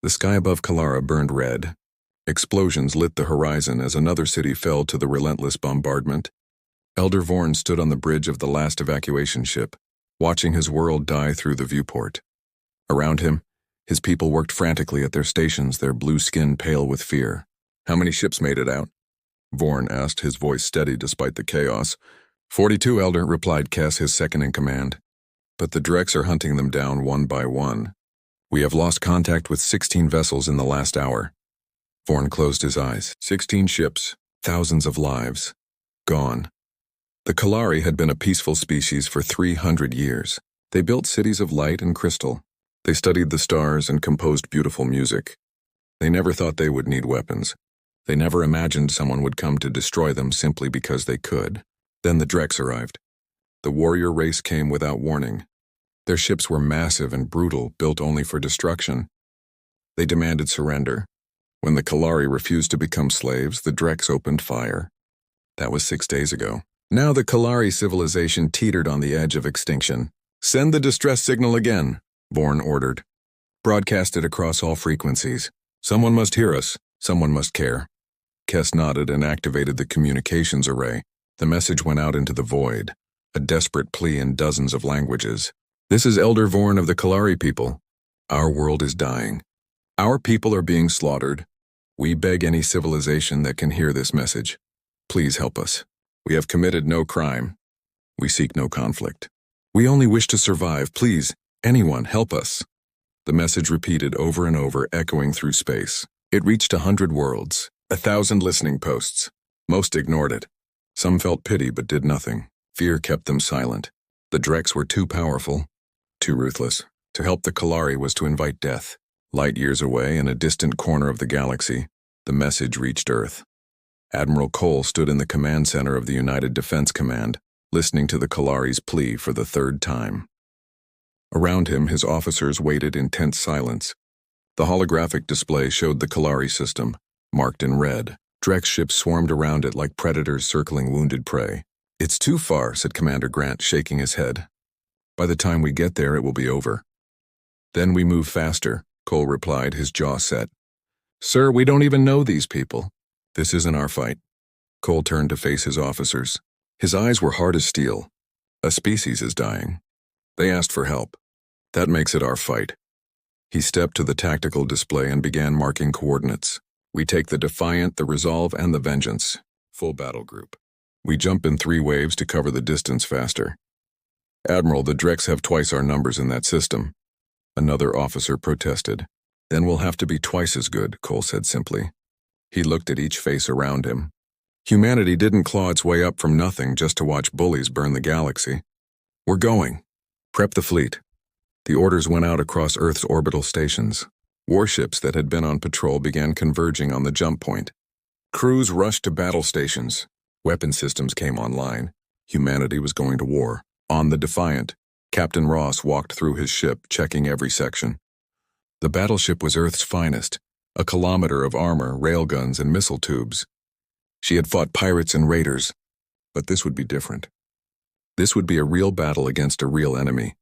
The sky above Kalara burned red. Explosions lit the horizon as another city fell to the relentless bombardment. Elder Vorn stood on the bridge of the last evacuation ship, watching his world die through the viewport. Around him, his people worked frantically at their stations, their blue skin pale with fear. "How many ships made it out?" Vorn asked, his voice steady despite the chaos. 42, Elder, replied Kess, his second-in-command. "But the Drex are hunting them down one by one. We have lost contact with 16 vessels in the last hour." Vorn closed his eyes. 16 ships, thousands of lives. Gone. The Kalari had been a peaceful species for 300 years. They built cities of light and crystal. They studied the stars and composed beautiful music. They never thought they would need weapons. They never imagined someone would come to destroy them simply because they could. Then the Drex arrived. The warrior race came without warning. Their ships were massive and brutal, built only for destruction. They demanded surrender. When the Kalari refused to become slaves, the Drex opened fire. That was 6 days ago. Now the Kalari civilization teetered on the edge of extinction. "Send the distress signal again," Vorn ordered. "Broadcast it across all frequencies. Someone must hear us. Someone must care." Kess nodded and activated the communications array. The message went out into the void, a desperate plea in dozens of languages. "This is Elder Vorn of the Kalari people. Our world is dying. Our people are being slaughtered. We beg any civilization that can hear this message. Please help us. We have committed no crime. We seek no conflict. We only wish to survive. Please, anyone, help us." The message repeated over and over, echoing through space. It reached 100 worlds, 1,000 listening posts. Most ignored it. Some felt pity but did nothing. Fear kept them silent. The Drex were too powerful, too ruthless. To help the Kalari was to invite death. Light years away, in a distant corner of the galaxy, the message reached Earth. Admiral Cole stood in the command center of the United Defense Command, listening to the Kalari's plea for the 3rd time. Around him, his officers waited in tense silence. The holographic display showed the Kalari system, marked in red. Drex ships swarmed around it like predators circling wounded prey. "It's too far," said Commander Grant, shaking his head. "By the time we get there, it will be over." "Then we move faster," Cole replied, his jaw set. "Sir, we don't even know these people. This isn't our fight." Cole turned to face his officers. His eyes were hard as steel. "A species is dying. They asked for help. That makes it our fight." He stepped to the tactical display and began marking coordinates. "We take the Defiant, the Resolve, and the Vengeance. Full battle group. We jump in 3 waves to cover the distance faster." "Admiral, the Drex have twice our numbers in that system." Another officer protested. "Then we'll have to be twice as good," Cole said simply. He looked at each face around him. Humanity didn't claw its way up from nothing just to watch bullies burn the galaxy. "We're going. Prep the fleet." The orders went out across Earth's orbital stations. Warships that had been on patrol began converging on the jump point. Crews rushed to battle stations. Weapon systems came online. Humanity was going to war. On the Defiant, Captain Ross walked through his ship, checking every section. The battleship was Earth's finest, a kilometer of armor, railguns, and missile tubes. She had fought pirates and raiders, but this would be different. This would be a real battle against a real enemy.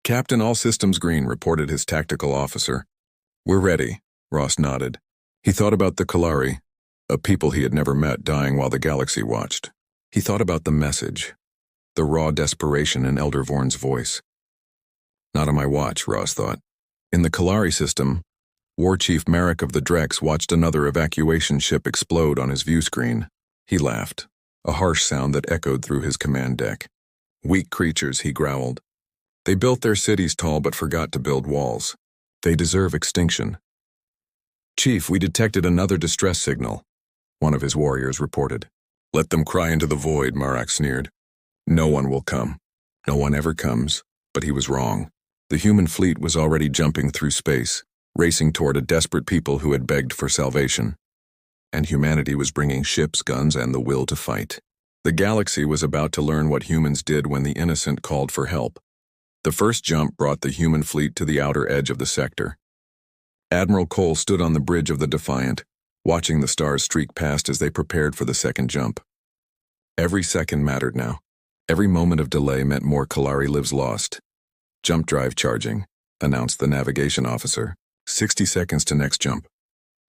"Captain, all systems green," reported his tactical officer. "We're ready," Ross nodded. He thought about the Kalari, a people he had never met dying while the galaxy watched. He thought about the message, the raw desperation in Elder Vorn's voice. Not on my watch, Ross thought. In the Kalari system, War Chief Merrick of the Drex watched another evacuation ship explode on his view screen. He laughed, a harsh sound that echoed through his command deck. "Weak creatures," he growled. "They built their cities tall but forgot to build walls. They deserve extinction." "Chief, we detected another distress signal," one of his warriors reported. "Let them cry into the void," Marak sneered. "No one will come. No one ever comes." But he was wrong. The human fleet was already jumping through space, racing toward a desperate people who had begged for salvation. And humanity was bringing ships, guns, and the will to fight. The galaxy was about to learn what humans did when the innocent called for help. The first jump brought the human fleet to the outer edge of the sector. Admiral Cole stood on the bridge of the Defiant, watching the stars streak past as they prepared for the second jump. Every second mattered now. Every moment of delay meant more Kalari lives lost. "Jump drive charging," announced the navigation officer. 60 seconds to next jump.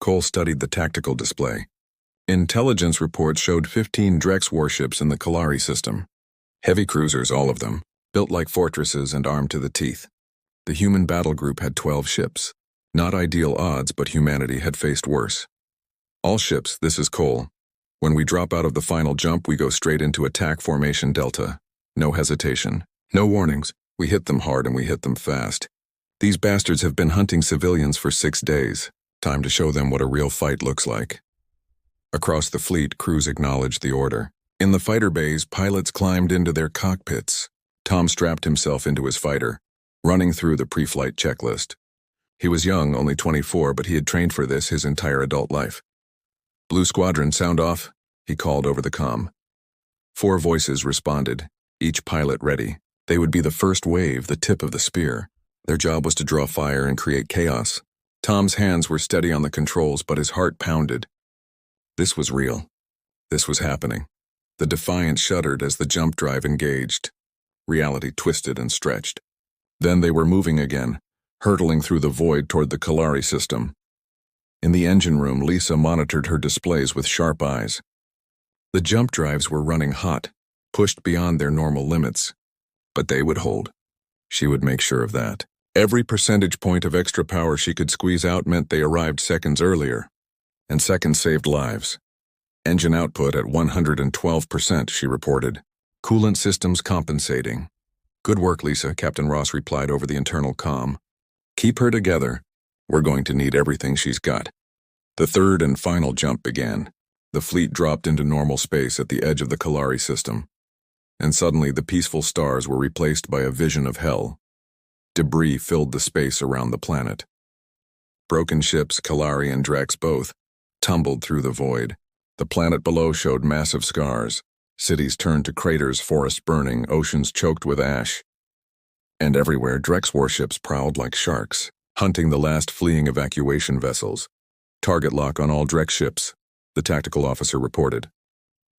Cole studied the tactical display. Intelligence reports showed 15 Drex warships in the Kalari system. Heavy cruisers, all of them, built like fortresses and armed to the teeth. The human battle group had 12 ships. Not ideal odds, but humanity had faced worse. All ships, this is Cole. When we drop out of the final jump, we go straight into attack formation Delta. No hesitation. No warnings. We hit them hard and we hit them fast. These bastards have been hunting civilians for 6 days. Time to show them what a real fight looks like. Across the fleet, crews acknowledged the order. In the fighter bays, pilots climbed into their cockpits. Tom strapped himself into his fighter, running through the pre-flight checklist. He was young, only 24, but he had trained for this his entire adult life. "Blue Squadron, sound off," he called over the comm. 4 voices responded, each pilot ready. They would be the first wave, the tip of the spear. Their job was to draw fire and create chaos. Tom's hands were steady on the controls, but his heart pounded. This was real. This was happening. The Defiant shuddered as the jump drive engaged. Reality twisted and stretched. Then they were moving again, hurtling through the void toward the Kalari system. In the engine room, Lisa monitored her displays with sharp eyes. The jump drives were running hot, pushed beyond their normal limits. But they would hold. She would make sure of that. Every percentage point of extra power she could squeeze out meant they arrived seconds earlier. And seconds saved lives. Engine output at 112%, she reported. Coolant systems compensating. "Good work, Lisa," Captain Ross replied over the internal comm. "Keep her together. We're going to need everything she's got." The third and final jump began. The fleet dropped into normal space at the edge of the Kalari system. And suddenly the peaceful stars were replaced by a vision of hell. Debris filled the space around the planet. Broken ships, Kalari and Drex both, tumbled through the void. The planet below showed massive scars. Cities turned to craters, forests burning, oceans choked with ash. And everywhere, Drex warships prowled like sharks, hunting the last fleeing evacuation vessels. "Target lock on all Drex ships," the tactical officer reported.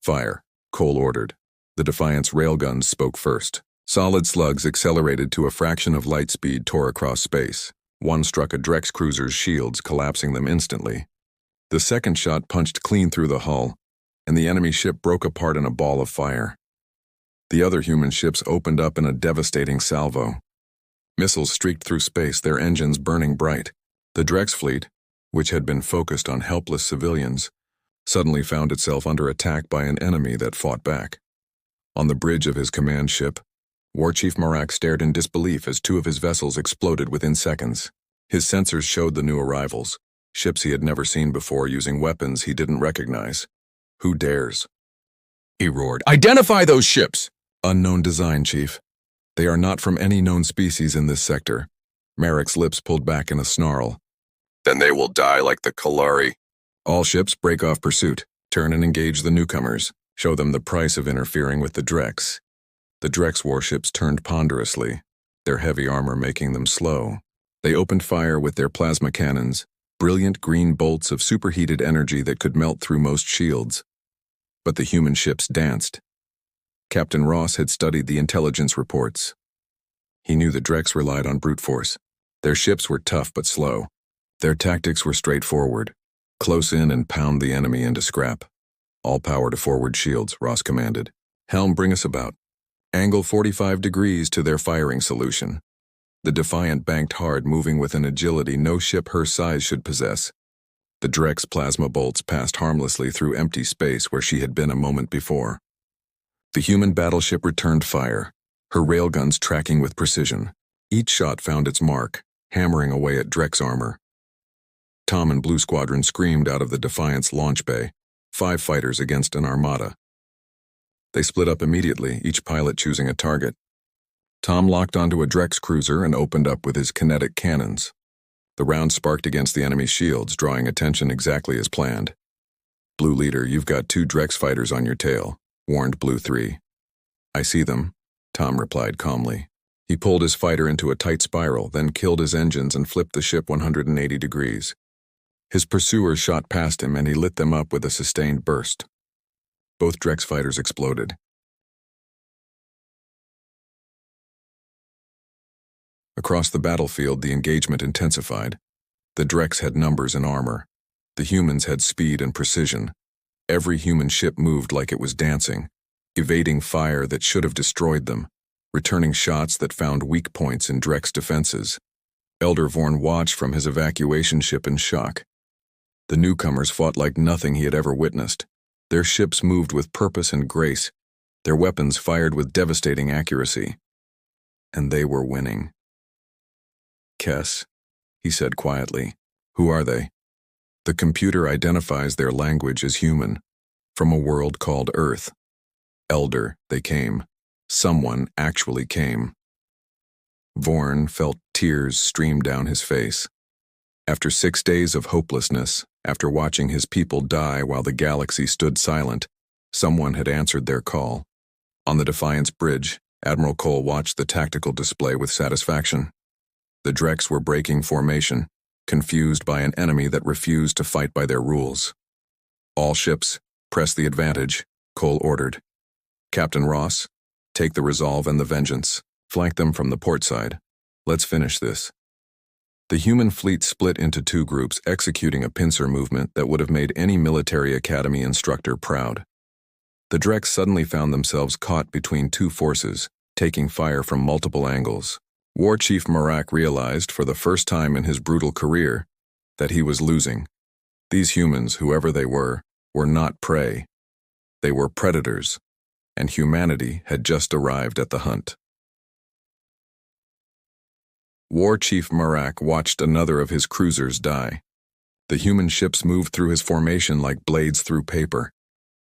"Fire," Cole ordered. The Defiant's railguns spoke first. Solid slugs accelerated to a fraction of light speed tore across space. One struck a Drex cruiser's shields, collapsing them instantly. The second shot punched clean through the hull, and the enemy ship broke apart in a ball of fire. The other human ships opened up in a devastating salvo. Missiles streaked through space, their engines burning bright. The Drex fleet, which had been focused on helpless civilians, suddenly found itself under attack by an enemy that fought back. On the bridge of his command ship, War Chief Marak stared in disbelief as 2 of his vessels exploded within seconds. His sensors showed the new arrivals, ships he had never seen before using weapons he didn't recognize. "Who dares?" he roared. "Identify those ships!" "Unknown design, Chief. They are not from any known species in this sector." Marak's lips pulled back in a snarl. "Then they will die like the Kalari." "All ships break off pursuit. Turn and engage the newcomers. Show them the price of interfering with the Drex." The Drex warships turned ponderously, their heavy armor making them slow. They opened fire with their plasma cannons, brilliant green bolts of superheated energy that could melt through most shields. But the human ships danced. Captain Ross had studied the intelligence reports. He knew the Drex relied on brute force. Their ships were tough but slow. Their tactics were straightforward. Close in and pound the enemy into scrap. "All power to forward shields," Ross commanded. "Helm, bring us about. Angle 45 degrees to their firing solution." The Defiant banked hard, moving with an agility no ship her size should possess. The Drex plasma bolts passed harmlessly through empty space where she had been a moment before. The human battleship returned fire, her railguns tracking with precision. Each shot found its mark, hammering away at Drex armor. Tom and Blue Squadron screamed out of the Defiant's launch bay, 5 fighters against an armada. They split up immediately, each pilot choosing a target. Tom locked onto a Drex cruiser and opened up with his kinetic cannons. The round sparked against the enemy's shields, drawing attention exactly as planned. "Blue Leader, you've got 2 Drex fighters on your tail," warned Blue 3. "I see them," Tom replied calmly. He pulled his fighter into a tight spiral, then killed his engines and flipped the ship 180 degrees. His pursuers shot past him and he lit them up with a sustained burst. Both Drex fighters exploded. Across the battlefield, the engagement intensified. The Drex had numbers and armor. The humans had speed and precision. Every human ship moved like it was dancing, evading fire that should have destroyed them, returning shots that found weak points in Drex defenses. Elder Vorn watched from his evacuation ship in shock. The newcomers fought like nothing he had ever witnessed. Their ships moved with purpose and grace. Their weapons fired with devastating accuracy. And they were winning. "Kess," he said quietly. "Who are they?" The computer identifies their language as human, from a world called Earth. Elder, they came. Someone actually came. Vorn felt tears stream down his face. After 6 days of hopelessness, after watching his people die while the galaxy stood silent, someone had answered their call. On the Defiance Bridge, Admiral Cole watched the tactical display with satisfaction. The Drex were breaking formation, confused by an enemy that refused to fight by their rules. "All ships, press the advantage," Cole ordered. "Captain Ross, take the Resolve and the Vengeance. Flank them from the port side. Let's finish this." The human fleet split into 2 groups, executing a pincer movement that would have made any military academy instructor proud. The Drex suddenly found themselves caught between 2 forces, taking fire from multiple angles. War Chief Marak realized for the first time in his brutal career that he was losing. These humans, whoever they were not prey. They were predators, and humanity had just arrived at the hunt. War Chief Marak watched another of his cruisers die. The human ships moved through his formation like blades through paper.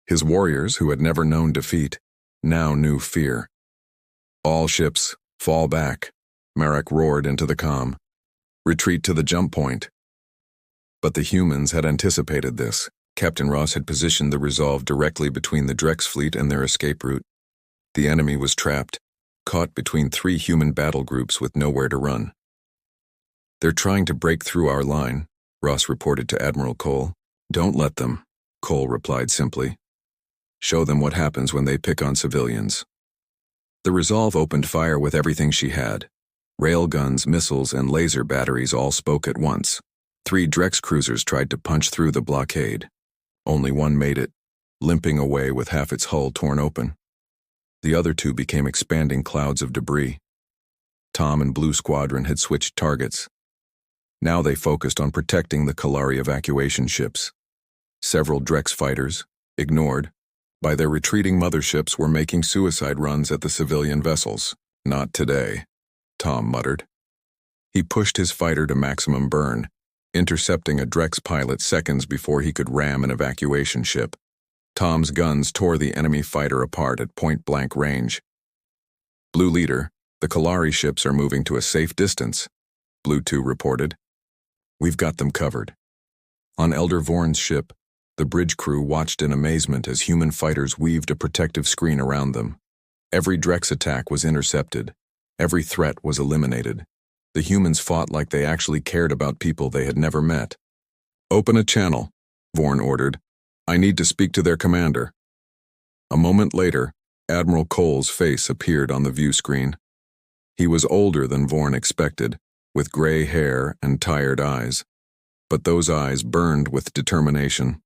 His warriors, who had never known defeat, now knew fear. "All ships, fall back," Marak roared into the comm. "Retreat to the jump point." But the humans had anticipated this. Captain Ross had positioned the Resolve directly between the Drex fleet and their escape route. The enemy was trapped, caught between 3 human battle groups with nowhere to run. "They're trying to break through our line," Ross reported to Admiral Cole. "Don't let them," Cole replied simply. "Show them what happens when they pick on civilians." The Resolve opened fire with everything she had. Railguns, missiles, and laser batteries all spoke at once. 3 Drex cruisers tried to punch through the blockade. Only one made it, limping away with half its hull torn open. The other 2 became expanding clouds of debris. Tom and Blue Squadron had switched targets. Now they focused on protecting the Kalari evacuation ships. Several Drex fighters, ignored by their retreating motherships, were making suicide runs at the civilian vessels. "Not today," Tom muttered. He pushed his fighter to maximum burn, intercepting a Drex pilot seconds before he could ram an evacuation ship. Tom's guns tore the enemy fighter apart at point-blank range. "Blue Leader, the Kalari ships are moving to a safe distance," Blue 2 reported. "We've got them covered." On Elder Vorn's ship, the bridge crew watched in amazement as human fighters weaved a protective screen around them. Every Drex attack was intercepted. Every threat was eliminated. The humans fought like they actually cared about people they had never met. "Open a channel," Vorn ordered. "I need to speak to their commander." A moment later, Admiral Cole's face appeared on the view screen. He was older than Vorn expected, with gray hair and tired eyes. But those eyes burned with determination.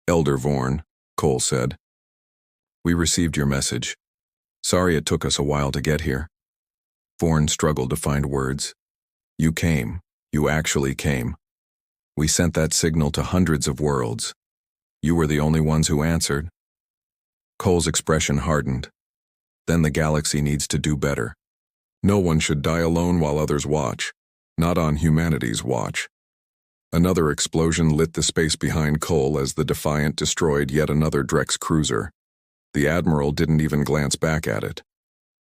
"Elder Vorn," Cole said. "We received your message. Sorry it took us a while to get here." Vorn struggled to find words. "You came. You actually came. We sent that signal to hundreds of worlds. You were the only ones who answered." Cole's expression hardened. "Then the galaxy needs to do better. No one should die alone while others watch. Not on humanity's watch." Another explosion lit the space behind Cole as the Defiant destroyed yet another Drex cruiser. The Admiral didn't even glance back at it.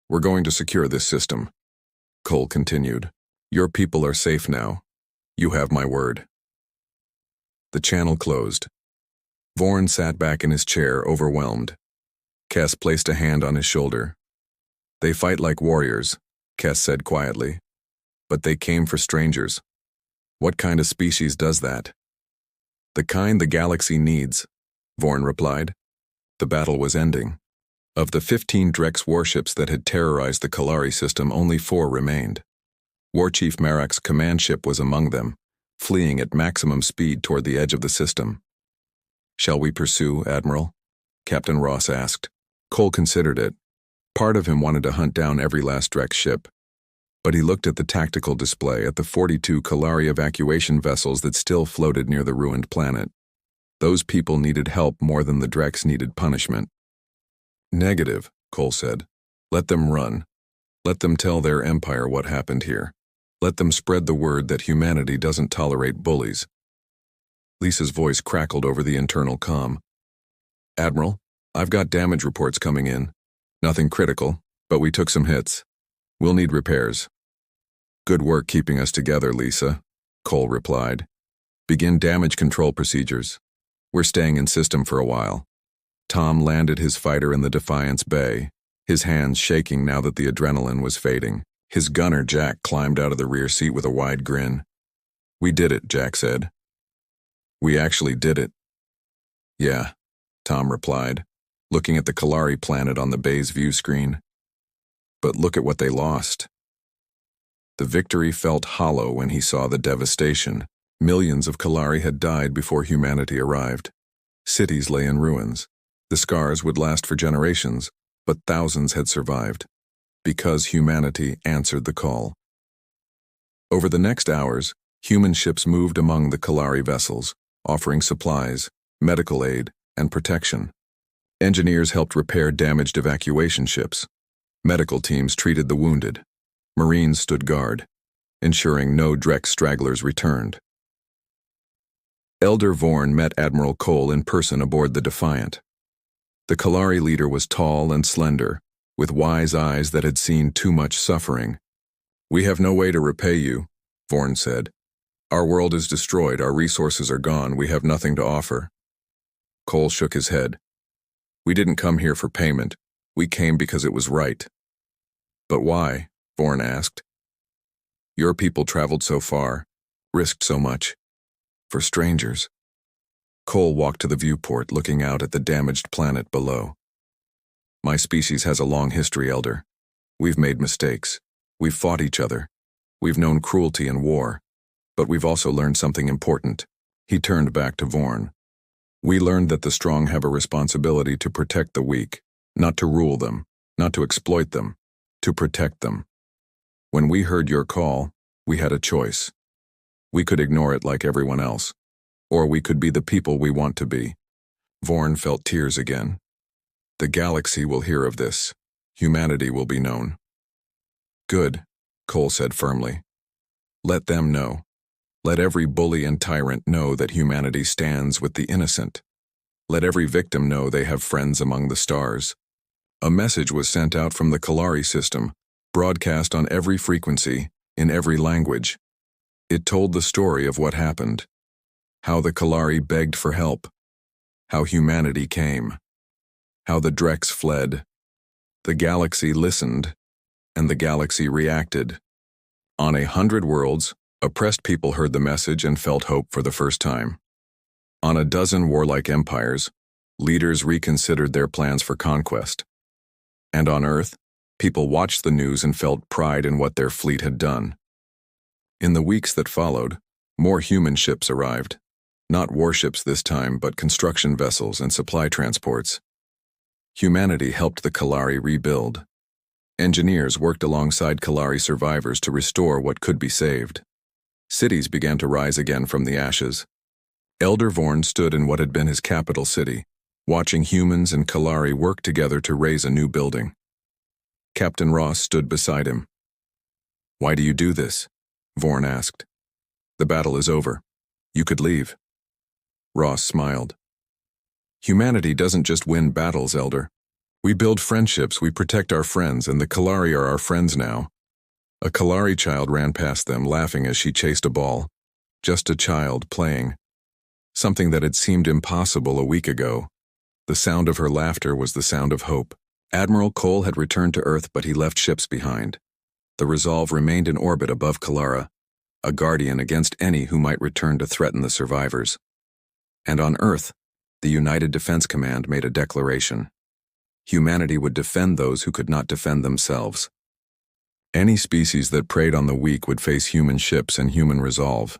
"We're going to secure this system," Cole continued. "Your people are safe now. You have my word." The channel closed. Vorn sat back in his chair, overwhelmed. Kess placed a hand on his shoulder. "They fight like warriors," Kess said quietly. "But they came for strangers. What kind of species does that?" "The kind the galaxy needs," Vorn replied. The battle was ending. Of the 15 Drex warships that had terrorized the Kalari system, only 4 remained. War Chief Marak's command ship was among them, fleeing at maximum speed toward the edge of the system. "Shall we pursue, Admiral?" Captain Ross asked. Cole considered it. Part of him wanted to hunt down every last Drex ship. But he looked at the tactical display at the 42 Kalari evacuation vessels that still floated near the ruined planet. Those people needed help more than the Drex needed punishment. "Negative," Cole said. "Let them run. Let them tell their empire what happened here. Let them spread the word that humanity doesn't tolerate bullies." Lisa's voice crackled over the internal comm. "Admiral, I've got damage reports coming in. Nothing critical, but we took some hits. We'll need repairs." "Good work keeping us together, Lisa," Cole replied. "Begin damage control procedures. We're staying in system for a while." Tom landed his fighter in the Defiance Bay, his hands shaking now that the adrenaline was fading. His gunner, Jack, climbed out of the rear seat with a wide grin. "We did it," Jack said. "We actually did it." "Yeah," Tom replied, looking at the Kalari planet on the bay's view screen. "But look at what they lost." The victory felt hollow when he saw the devastation. Millions of Kalari had died before humanity arrived. Cities lay in ruins. The scars would last for generations, but thousands had survived, because humanity answered the call. Over the next hours, human ships moved among the Kalari vessels, offering supplies, medical aid, and protection. Engineers helped repair damaged evacuation ships. Medical teams treated the wounded. Marines stood guard, ensuring no Drex stragglers returned. Elder Vorn met Admiral Cole in person aboard the Defiant. The Kalari leader was tall and slender, with wise eyes that had seen too much suffering. "We have no way to repay you," Vorn said. "Our world is destroyed, our resources are gone, we have nothing to offer." Cole shook his head. "We didn't come here for payment, we came because it was right." "But why?" Vorn asked. "Your people traveled so far, risked so much. For strangers." Cole walked to the viewport, looking out at the damaged planet below. "My species has a long history, Elder. We've made mistakes. We've fought each other. We've known cruelty and war. But we've also learned something important." He turned back to Vorn. "We learned that the strong have a responsibility to protect the weak, not to rule them, not to exploit them, to protect them. When we heard your call, we had a choice. We could ignore it like everyone else, or we could be the people we want to be." Vorn felt tears again. "The galaxy will hear of this. Humanity will be known." "Good," Cole said firmly. "Let them know. Let every bully and tyrant know that humanity stands with the innocent. Let every victim know they have friends among the stars." A message was sent out from the Kalari system, broadcast on every frequency, in every language. It told the story of what happened. How the Kalari begged for help. How humanity came. How the Drex fled. The galaxy listened, and the galaxy reacted. On 100 worlds, oppressed people heard the message and felt hope for the first time. On a dozen warlike empires, leaders reconsidered their plans for conquest. And on Earth, people watched the news and felt pride in what their fleet had done. In the weeks that followed, more human ships arrived. Not warships this time, but construction vessels and supply transports. Humanity helped the Kalari rebuild. Engineers worked alongside Kalari survivors to restore what could be saved. Cities began to rise again from the ashes. Elder Vorn stood in what had been his capital city, watching humans and Kalari work together to raise a new building. Captain Ross stood beside him. "Why do you do this?" Vorn asked. "The battle is over. You could leave." Ross smiled. "Humanity doesn't just win battles, Elder. We build friendships, we protect our friends, and the Kalari are our friends now." A Kalari child ran past them, laughing as she chased a ball. Just a child playing. Something that had seemed impossible a week ago. The sound of her laughter was the sound of hope. Admiral Cole had returned to Earth, but he left ships behind. The Resolve remained in orbit above Kalara, a guardian against any who might return to threaten the survivors. And on Earth, the United Defense Command made a declaration. Humanity would defend those who could not defend themselves. Any species that preyed on the weak would face human ships and human resolve.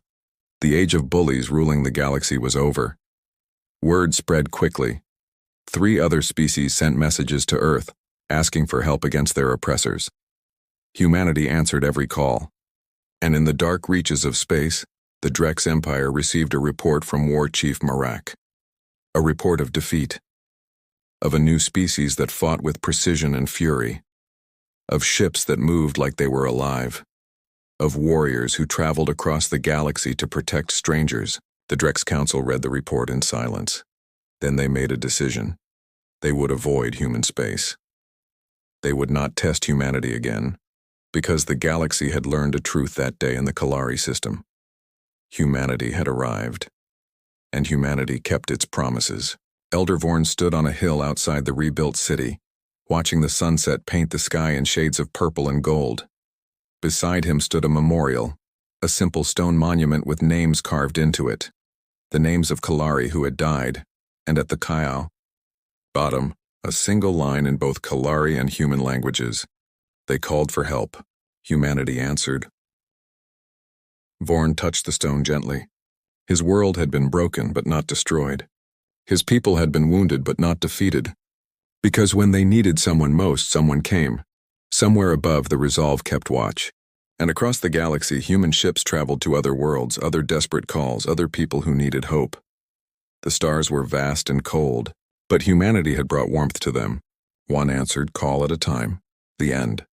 The age of bullies ruling the galaxy was over. Word spread quickly. 3 other species sent messages to Earth, asking for help against their oppressors. Humanity answered every call. And in the dark reaches of space, the Drex Empire received a report from War Chief Marak. A report of defeat. Of a new species that fought with precision and fury. Of ships that moved like they were alive. Of warriors who traveled across the galaxy to protect strangers. The Drex Council read the report in silence. Then they made a decision. They would avoid human space. They would not test humanity again, because the galaxy had learned a truth that day in the Kalari system. Humanity had arrived, and humanity kept its promises. Elder Vorn stood on a hill outside the rebuilt city, watching the sunset paint the sky in shades of purple and gold. Beside him stood a memorial, a simple stone monument with names carved into it, the names of Kalari who had died, and at the Kaiau bottom, a single line in both Kalari and human languages. They called for help. Humanity answered. Vorn touched the stone gently. His world had been broken but not destroyed. His people had been wounded but not defeated. Because when they needed someone most, someone came. Somewhere above, the resolve kept watch. And across the galaxy, human ships traveled to other worlds, other desperate calls, other people who needed hope. The stars were vast and cold, but humanity had brought warmth to them. One answered call at a time. The end.